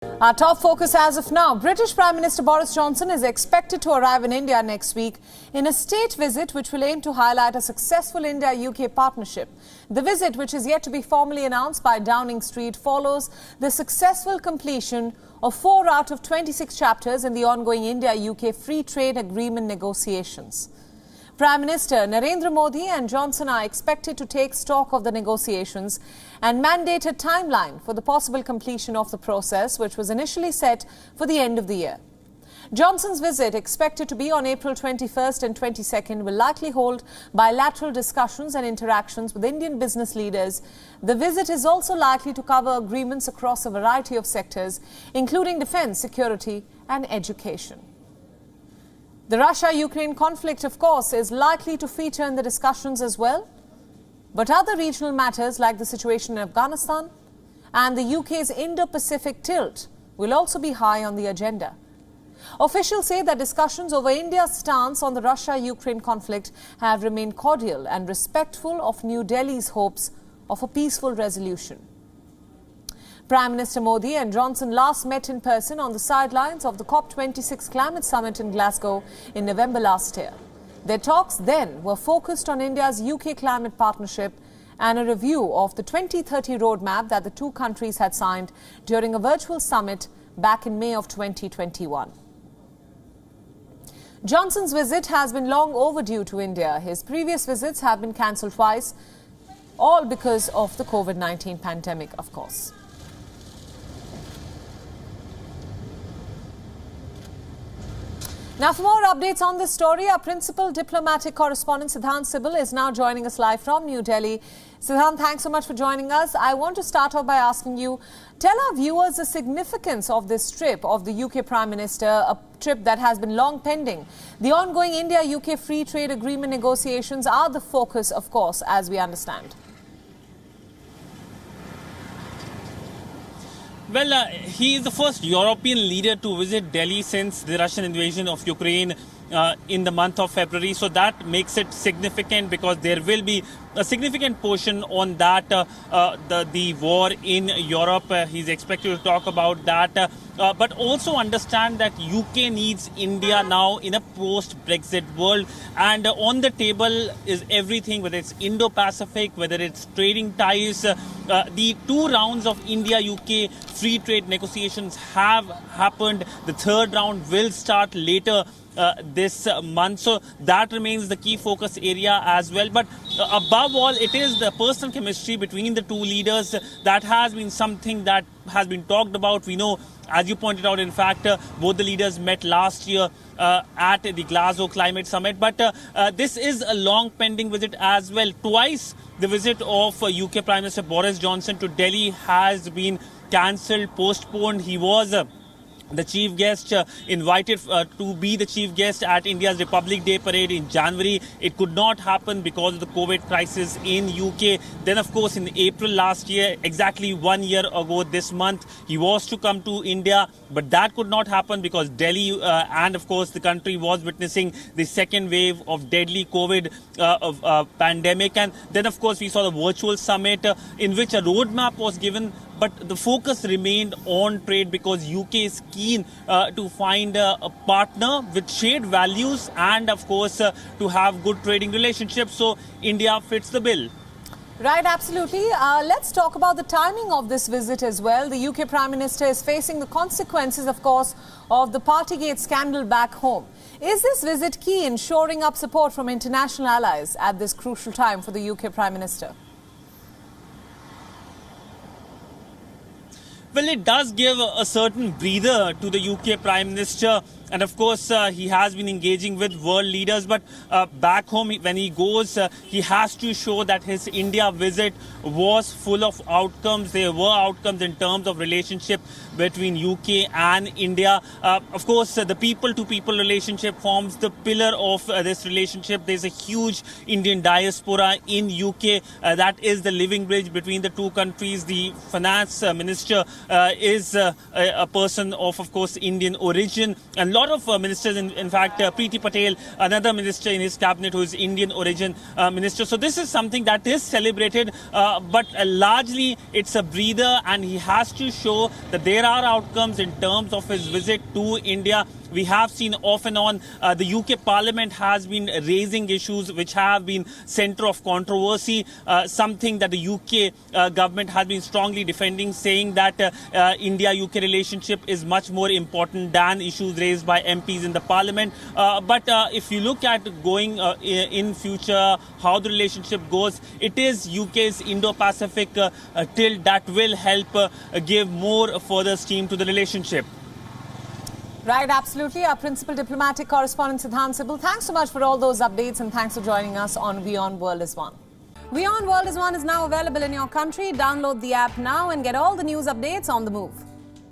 Our top focus as of now, British Prime Minister Boris Johnson is expected to arrive in India next week in a state visit which will aim to highlight a successful India-UK partnership. The visit, which is yet to be formally announced by Downing Street, follows the successful completion of 4 out of 26 chapters in the ongoing India-UK free trade agreement negotiations. Prime Minister Narendra Modi and Johnson are expected to take stock of the negotiations and mandate a timeline for the possible completion of the process, which was initially set for the end of the year. Johnson's visit, expected to be on April 21st and 22nd, will likely hold bilateral discussions and interactions with Indian business leaders. The visit is also likely to cover agreements across a variety of sectors, including defence, security and education. The Russia-Ukraine conflict, of course, is likely to feature in the discussions as well. But other regional matters like the situation in Afghanistan and the UK's Indo-Pacific tilt will also be high on the agenda. Officials say that discussions over India's stance on the Russia-Ukraine conflict have remained cordial and respectful of New Delhi's hopes of a peaceful resolution. Prime Minister Modi and Johnson last met in person on the sidelines of the COP26 climate summit in Glasgow in November last year. Their talks then were focused on India's UK climate partnership and a review of the 2030 roadmap that the two countries had signed during a virtual summit back in May of 2021. Johnson's visit has been long overdue to India. His previous visits have been cancelled twice, all because of the COVID-19 pandemic, of course. Now, for more updates on this story, our principal diplomatic correspondent Siddhant Sibbal is now joining us live from New Delhi. Siddhant, thanks so much for joining us. I want to start off by asking you, tell our viewers the significance of this trip of the UK Prime Minister, a trip that has been long pending. The ongoing India-UK free trade agreement negotiations are the focus, of course, as we understand. Well, he is the first European leader to visit Delhi since the Russian invasion of Ukraine in the month of February. So that makes it significant because there will be a significant portion on that, the war in Europe. He's expected to talk about that, but also understand that UK needs India now in a post-Brexit world. And on the table is everything, whether it's Indo-Pacific, whether it's trading ties. The 2 rounds of India-UK free trade negotiations have happened. The 3rd round will start later this month. So that remains the key focus area as well. But above all, it is the personal chemistry between the two leaders that has been something that has been talked about. We know, as you pointed out, in fact, both the leaders met last year at the Glasgow Climate Summit. But this is a long pending visit as well. Twice the visit of UK Prime Minister Boris Johnson to Delhi has been cancelled, postponed. He was the chief guest, invited to be the chief guest at India's Republic Day parade in January. It could not happen because of the COVID crisis in UK. Then, of course, in April last year, exactly 1 year ago this month, he was to come to India, but that could not happen because Delhi and, of course, the country was witnessing the second wave of deadly COVID pandemic. And then, of course, we saw the virtual summit in which a roadmap was given. But the focus remained on trade because UK is keen to find a partner with shared values and, of course, to have good trading relationships. So India fits the bill. Right, absolutely. Let's talk about the timing of this visit as well. The UK Prime Minister is facing the consequences, of course, of the Partygate scandal back home. Is this visit key in shoring up support from international allies at this crucial time for the UK Prime Minister? Well, it does give a certain breather to the UK Prime Minister. And of course, he has been engaging with world leaders. But back home, when he goes, he has to show that his India visit was full of outcomes. There were outcomes in terms of relationship between UK and India. Of course, the people-to-people relationship forms the pillar of this relationship. There's a huge Indian diaspora in UK. That is the living bridge between the two countries. The finance minister is a person of course, Indian origin. And lot of ministers, in fact, Preeti Patel, another minister in his cabinet who is Indian origin minister. So this is something that is celebrated, but largely it's a breather, and he has to show that there are outcomes in terms of his visit to India. We have seen off and on the UK Parliament has been raising issues which have been centre of controversy, something that the UK government has been strongly defending, saying that India-UK relationship is much more important than issues raised by MPs in the Parliament. But if you look at going in future, how the relationship goes, it is UK's Indo-Pacific tilt that will help give more further steam to the relationship. Right, absolutely. Our principal diplomatic correspondent, Siddhant Sibbal, thanks so much for all those updates, and thanks for joining us on WION World is One. WION World is One is now available in your country. Download the app now and get all the news updates on the move.